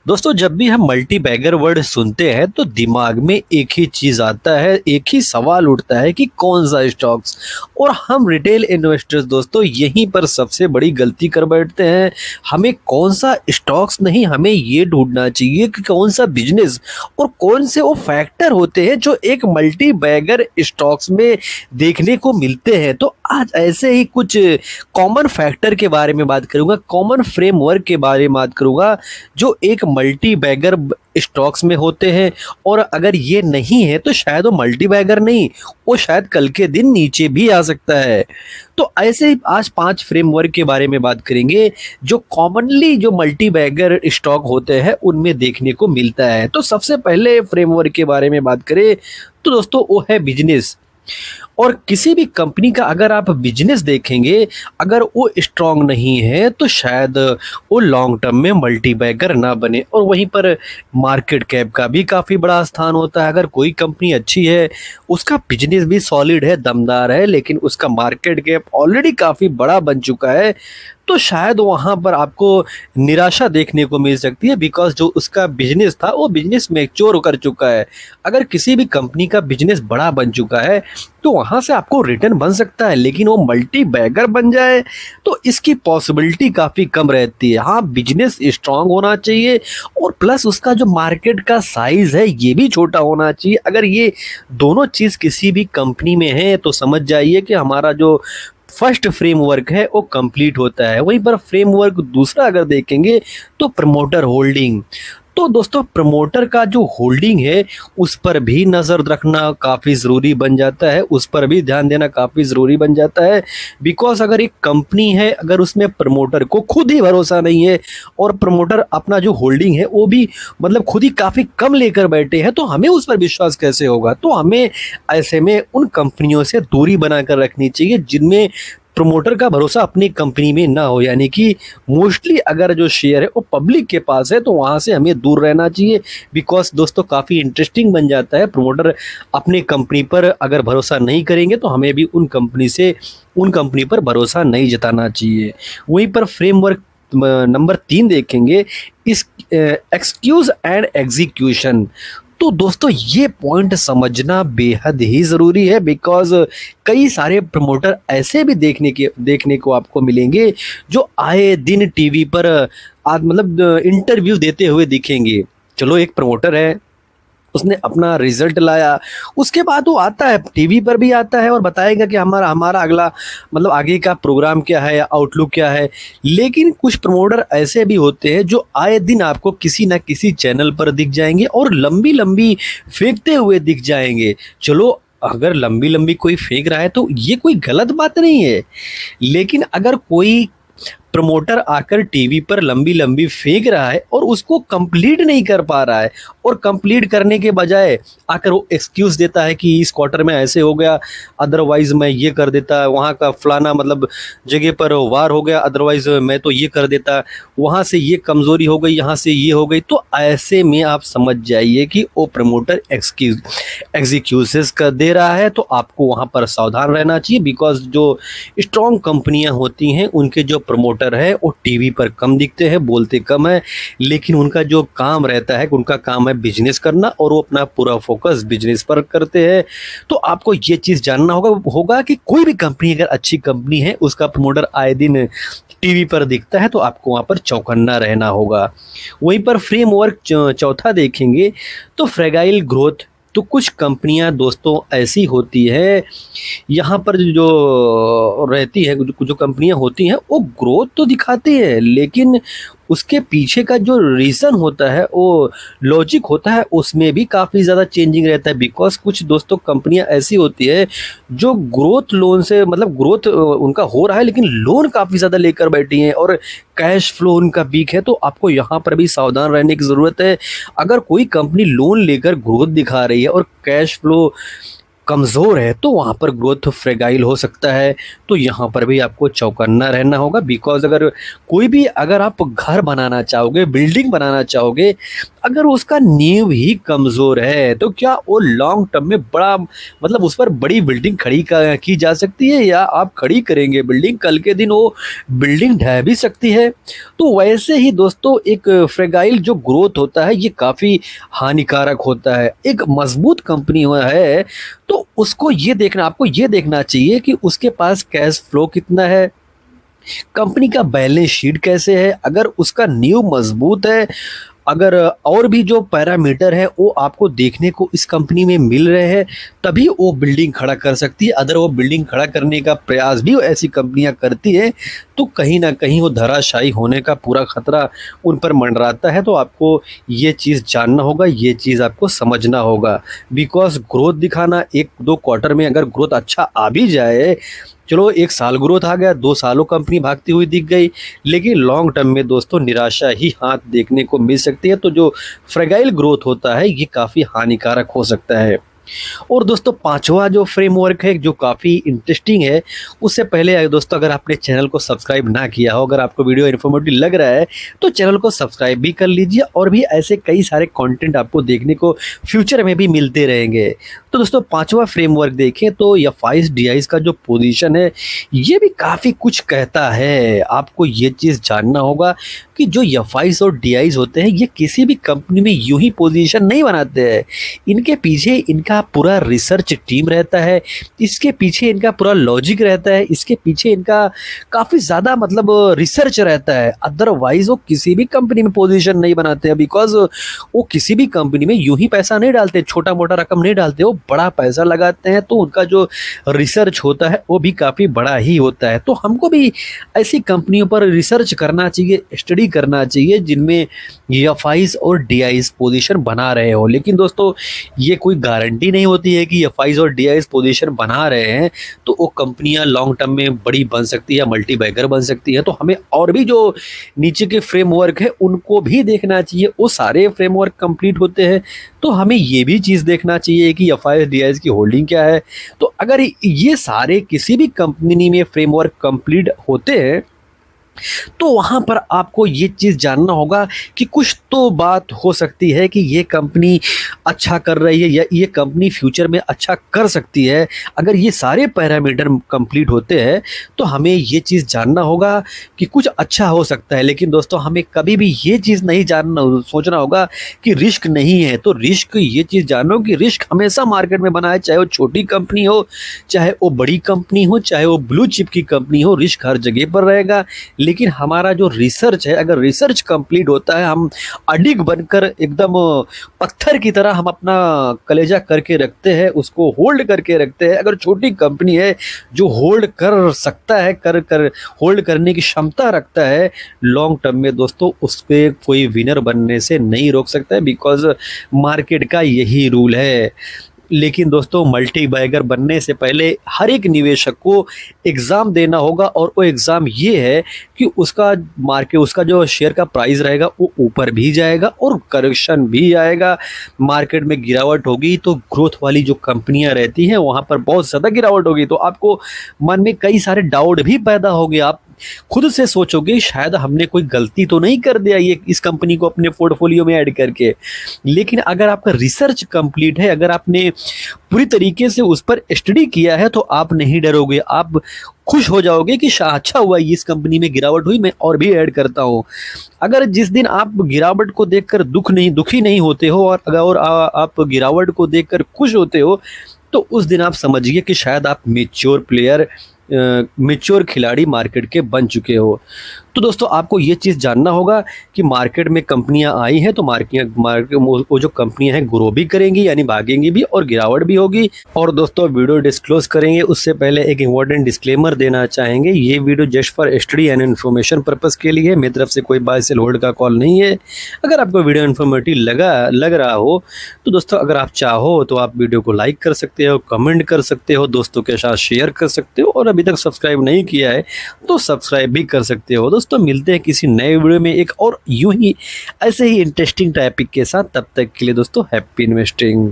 दोस्तों जब भी हम मल्टी बैगर वर्ड सुनते हैं तो दिमाग में एक ही चीज आता है, एक ही सवाल उठता है कि कौन सा स्टॉक्स। और हम रिटेल इन्वेस्टर्स दोस्तों यहीं पर सबसे बड़ी गलती कर बैठते हैं। हमें कौन सा स्टॉक्स नहीं, हमें ये ढूंढना चाहिए कि कौन सा बिजनेस और कौन से वो फैक्टर होते हैं जो एक मल्टी बैगर स्टॉक्स में देखने को मिलते हैं। तो आज ऐसे ही कुछ कॉमन फैक्टर के बारे में बात करूंगा, कॉमन फ्रेमवर्क के बारे में बात करूंगा जो एक मल्टी बैगर स्टॉक्स में होते हैं। और अगर ये नहीं है तो शायद वो मल्टी बैगर नहीं, वो शायद कल के दिन नीचे भी आ सकता है। तो ऐसे ही आज 5 फ्रेमवर्क के बारे में बात करेंगे जो कॉमनली जो मल्टी बैगर स्टॉक होते हैं उनमें देखने को मिलता है। तो सबसे पहले फ्रेमवर्क के बारे में बात करें तो दोस्तों वो है बिजनेस। और किसी भी कंपनी का अगर आप बिजनेस देखेंगे, अगर वो स्ट्रांग नहीं है तो शायद वो लॉन्ग टर्म में मल्टी बैगर ना बने। और वहीं पर मार्केट कैप का भी काफ़ी बड़ा स्थान होता है। अगर कोई कंपनी अच्छी है, उसका बिजनेस भी सॉलिड है, दमदार है, लेकिन उसका मार्केट कैप ऑलरेडी काफ़ी बड़ा बन चुका है, तो शायद वहाँ पर आपको निराशा देखने को मिल सकती है। बिकॉज जो उसका बिजनेस था वो बिजनेस मैच्योर कर चुका है। अगर किसी भी कंपनी का बिजनेस बड़ा बन चुका है तो वहाँ से आपको रिटर्न बन सकता है, लेकिन वो मल्टी बैगर बन जाए तो इसकी पॉसिबिलिटी काफ़ी कम रहती है। हाँ, बिजनेस स्ट्रांग होना चाहिए और प्लस उसका जो मार्केट का साइज है ये भी छोटा होना चाहिए। अगर ये दोनों चीज़ किसी भी कंपनी में है तो समझ जाइए कि हमारा जो फर्स्ट फ्रेमवर्क है वो कंप्लीट होता है। वहीं पर फ्रेमवर्क दूसरा अगर देखेंगे तो प्रमोटर होल्डिंग। तो दोस्तों प्रमोटर का जो होल्डिंग है उस पर भी नज़र रखना काफ़ी ज़रूरी बन जाता है, उस पर भी ध्यान देना काफ़ी ज़रूरी बन जाता है। बिकॉज अगर एक कंपनी है, अगर उसमें प्रमोटर को खुद ही भरोसा नहीं है और प्रमोटर अपना जो होल्डिंग है वो भी मतलब खुद ही काफ़ी कम लेकर बैठे हैं, तो हमें उस पर विश्वास कैसे होगा। तो हमें ऐसे में उन कंपनियों से दूरी बनाकर रखनी चाहिए जिनमें प्रमोटर का भरोसा अपनी कंपनी में ना हो। यानी कि मोस्टली अगर जो शेयर है वो पब्लिक के पास है तो वहाँ से हमें दूर रहना चाहिए। बिकॉज दोस्तों काफ़ी इंटरेस्टिंग बन जाता है, प्रमोटर अपने कंपनी पर अगर भरोसा नहीं करेंगे तो हमें भी उन कंपनी पर भरोसा नहीं जताना चाहिए। वहीं पर फ्रेमवर्क नंबर 3 देखेंगे, इस एक्सक्यूज एंड एग्जीक्यूशन। तो दोस्तों ये पॉइंट समझना बेहद ही ज़रूरी है। बिकॉज कई सारे प्रमोटर ऐसे भी देखने को आपको मिलेंगे जो आए दिन टीवी पर आज मतलब इंटरव्यू देते हुए दिखेंगे। चलो एक प्रमोटर है, उसने अपना रिजल्ट लाया, उसके बाद वो आता है टीवी पर भी आता है और बताएगा कि हमारा हमारा अगला मतलब आगे का प्रोग्राम क्या है या आउटलुक क्या है। लेकिन कुछ प्रमोटर ऐसे भी होते हैं जो आए दिन आपको किसी ना किसी चैनल पर दिख जाएंगे और लंबी लंबी फेंकते हुए दिख जाएंगे। चलो अगर लंबी लंबी कोई फेंक रहा है तो ये कोई गलत बात नहीं है, लेकिन अगर कोई प्रमोटर आकर टीवी पर लंबी लंबी फेंक रहा है और उसको कंप्लीट नहीं कर पा रहा है और कंप्लीट करने के बजाय आकर वो एक्सक्यूज़ देता है कि इस क्वार्टर में ऐसे हो गया, अदरवाइज़ मैं ये कर देता, वहाँ का फलाना मतलब जगह पर वार हो गया, अदरवाइज़ मैं तो ये कर देता, वहाँ से ये कमज़ोरी हो गई, यहाँ से ये हो गई। तो ऐसे में आप समझ जाइए कि वो प्रमोटर एग्जीक्यूसेस कर दे रहा है, तो आपको वहाँ पर सावधान रहना चाहिए। बिकॉज जो स्ट्रॉन्ग कंपनियाँ होती हैं उनके जो प्रमोटर है वो टीवी पर कम दिखते हैं, बोलते कम है, लेकिन उनका जो काम रहता है, उनका काम है बिजनेस करना और वो अपना पूरा फोकस बिजनेस पर करते हैं। तो आपको ये चीज़ जानना होगा कि कोई भी कंपनी अगर अच्छी कंपनी है उसका प्रमोटर आए दिन टीवी पर दिखता है तो आपको वहाँ पर चौकन्ना रहना होगा। वहीं पर फ्रेमवर्क चौथा देखेंगे तो फ्रेगाइल ग्रोथ। तो कुछ कंपनियां दोस्तों ऐसी होती है, यहाँ पर जो रहती है, जो कंपनियां होती हैं वो ग्रोथ तो दिखाती है, लेकिन उसके पीछे का जो रीज़न होता है, वो लॉजिक होता है, उसमें भी काफ़ी ज़्यादा चेंजिंग रहता है। बिकॉज कुछ दोस्तों कंपनियां ऐसी होती है जो ग्रोथ लोन से मतलब ग्रोथ उनका हो रहा है लेकिन लोन काफ़ी ज़्यादा लेकर बैठी हैं और कैश फ्लो उनका वीक है। तो आपको यहाँ पर भी सावधान रहने की ज़रूरत है। अगर कोई कंपनी लोन लेकर ग्रोथ दिखा रही है और कैश फ्लो कमज़ोर है तो वहाँ पर ग्रोथ फ्रेगाइल हो सकता है। तो यहाँ पर भी आपको चौकन्ना रहना होगा। बिकॉज अगर आप घर बनाना चाहोगे, बिल्डिंग बनाना चाहोगे, अगर उसका नींव ही कमज़ोर है तो क्या वो लॉन्ग टर्म में बड़ा मतलब उस पर बड़ी बिल्डिंग खड़ी की जा सकती है, या आप खड़ी करेंगे बिल्डिंग, कल के दिन वो बिल्डिंग ढह भी सकती है। तो वैसे ही दोस्तों एक फ्रेगाइल जो ग्रोथ होता है ये काफ़ी हानिकारक होता है। एक मजबूत कंपनी हुआ है तो उसको ये देखना, आपको ये देखना चाहिए कि उसके पास कैश फ्लो कितना है, कंपनी का बैलेंस शीट कैसे है। अगर उसका नींव मजबूत है, अगर और भी जो पैरामीटर है वो आपको देखने को इस कंपनी में मिल रहे हैं, तभी वो बिल्डिंग खड़ा कर सकती है। अगर वो बिल्डिंग खड़ा करने का प्रयास भी ऐसी कंपनियां करती है तो कहीं ना कहीं वो धराशायी होने का पूरा खतरा उन पर मंडराता है। तो आपको ये चीज़ जानना होगा, ये चीज़ आपको समझना होगा। बिकॉज ग्रोथ दिखाना, एक दो क्वार्टर में अगर ग्रोथ अच्छा आ भी जाए, चलो एक साल ग्रोथ आ गया, 2 सालों कंपनी भागती हुई दिख गई, लेकिन लॉन्ग टर्म में दोस्तों निराशा ही हाथ देखने को मिल सकती है। तो जो फ्रेगाइल ग्रोथ होता है ये काफ़ी हानिकारक हो सकता है। और दोस्तों पांचवा जो फ्रेमवर्क है जो काफ़ी इंटरेस्टिंग है, उससे पहले दोस्तों अगर आपने चैनल को सब्सक्राइब ना किया हो, अगर आपको वीडियो इन्फॉर्मेटिव लग रहा है तो चैनल को सब्सक्राइब भी कर लीजिए, और भी ऐसे कई सारे कंटेंट आपको देखने को फ्यूचर में भी मिलते रहेंगे। तो दोस्तों पांचवा फ्रेमवर्क देखें तो एफआईज डीआईज का जो पोजीशन है ये भी काफ़ी कुछ कहता है। आपको ये चीज़ जानना होगा कि जो एफआईज और डीआईज होते हैं ये किसी भी कंपनी में यूं ही पोजीशन नहीं बनाते हैं। इनके पीछे इनका पूरा रिसर्च टीम रहता है, इसके पीछे इनका पूरा लॉजिक रहता है, इसके पीछे इनका काफ़ी ज़्यादा मतलब रिसर्च रहता है। अदरवाइज वो किसी भी कंपनी में पोजीशन नहीं बनाते हैं, बिकॉज वो किसी भी कंपनी में यूं ही पैसा नहीं डालते, छोटा मोटा रकम नहीं डालते, वो बड़ा पैसा लगाते हैं। तो उनका जो रिसर्च होता है वो भी काफ़ी बड़ा ही होता है। तो हमको भी ऐसी कंपनियों पर रिसर्च करना चाहिए, स्टडी करना चाहिए जिनमें एफआईज और डीआईज पोजीशन बना रहे हो। लेकिन दोस्तों ये कोई गारंटी नहीं होती है कि एफआईज और डीआईज पोजीशन बना रहे हैं तो वो कंपनियां लॉन्ग टर्म में बड़ी बन सकती है, मल्टी बैगर बन सकती है। तो हमें और भी जो नीचे के फ्रेमवर्क है उनको भी देखना चाहिए। वो सारे फ्रेमवर्क कंप्लीट होते हैं तो हमें ये भी चीज़ देखना चाहिए कि एफआईज डीआईज की होल्डिंग क्या है। तो अगर ये सारे किसी भी कंपनी में फ्रेमवर्क कंप्लीट होते हैं तो वहाँ पर आपको ये चीज़ जानना होगा कि कुछ तो बात हो सकती है कि ये कंपनी अच्छा कर रही है या ये कंपनी फ्यूचर में अच्छा कर सकती है। अगर ये सारे पैरामीटर कंप्लीट होते हैं तो हमें ये चीज़ जानना होगा कि कुछ अच्छा हो सकता है। लेकिन दोस्तों हमें कभी भी ये चीज़ नहीं सोचना होगा कि रिस्क नहीं है। तो रिस्क, ये चीज़ जानो कि रिस्क हमेशा मार्केट में बना है, चाहे वो छोटी कंपनी हो, चाहे वो बड़ी कंपनी हो, चाहे वो ब्लू चिप की कंपनी हो, रिस्क हर जगह पर रहेगा। लेकिन हमारा जो रिसर्च है, अगर रिसर्च कंप्लीट होता है, हम अडिग बनकर एकदम पत्थर की तरह हम अपना कलेजा करके रखते हैं, उसको होल्ड करके रखते हैं। अगर छोटी कंपनी है जो होल्ड कर सकता है, कर होल्ड करने की क्षमता रखता है, लॉन्ग टर्म में दोस्तों उसके कोई विनर बनने से नहीं रोक सकता है, बिकॉज मार्केट का यही रूल है। लेकिन दोस्तों मल्टी बैगर बनने से पहले हर एक निवेशक को एग्ज़ाम देना होगा, और वो एग्ज़ाम ये है कि उसका जो शेयर का प्राइस रहेगा वो ऊपर भी जाएगा और करेक्शन भी आएगा। मार्केट में गिरावट होगी तो ग्रोथ वाली जो कंपनियां रहती हैं वहाँ पर बहुत ज़्यादा गिरावट होगी, तो आपको मन में कई सारे डाउट भी पैदा होंगे। आप खुद से सोचोगे शायद हमने कोई गलती तो नहीं कर दिया ये इस कंपनी को अपने पोर्टफोलियो में ऐड करके। लेकिन अगर आपका रिसर्च कंप्लीट है, अगर आपने पूरी तरीके से उस पर स्टडी किया है, तो आप नहीं डरोगे, आप खुश हो जाओगे कि अच्छा हुआ इस कंपनी में गिरावट हुई, मैं और भी ऐड करता हूँ। अगर जिस दिन आप गिरावट को देखकर दुखी नहीं होते हो, और अगर आप गिरावट को देखकर खुश होते हो, तो उस दिन आप समझिए कि शायद आप मैच्योर खिलाड़ी मार्केट के बन चुके हो। तो दोस्तों आपको ये चीज़ जानना होगा कि मार्केट में कंपनियां आई हैं तो वो जो कंपनियां हैं ग्रो भी करेंगी, यानी भागेंगी भी, और गिरावट भी होगी। और दोस्तों वीडियो डिस्क्लोज करेंगे उससे पहले एक इम्पोर्टेंट डिस्क्लेमर देना चाहेंगे, ये video just for study and information purpose के लिए, मेरी तरफ से कोई बाय सेल होल्ड का कॉल नहीं है। अगर आपको वीडियो इन्फॉर्मेटिव लग रहा हो तो दोस्तों अगर आप चाहो तो आप वीडियो को लाइक कर सकते हो, कमेंट कर सकते हो, दोस्तों के साथ शेयर कर सकते हो, और अभी तक सब्सक्राइब नहीं किया है तो सब्सक्राइब भी कर सकते हो। दोस्तों मिलते हैं किसी नए वीडियो में एक और यूं ही ऐसे ही इंटरेस्टिंग टॉपिक के साथ। तब तक के लिए दोस्तों हैप्पी इन्वेस्टिंग।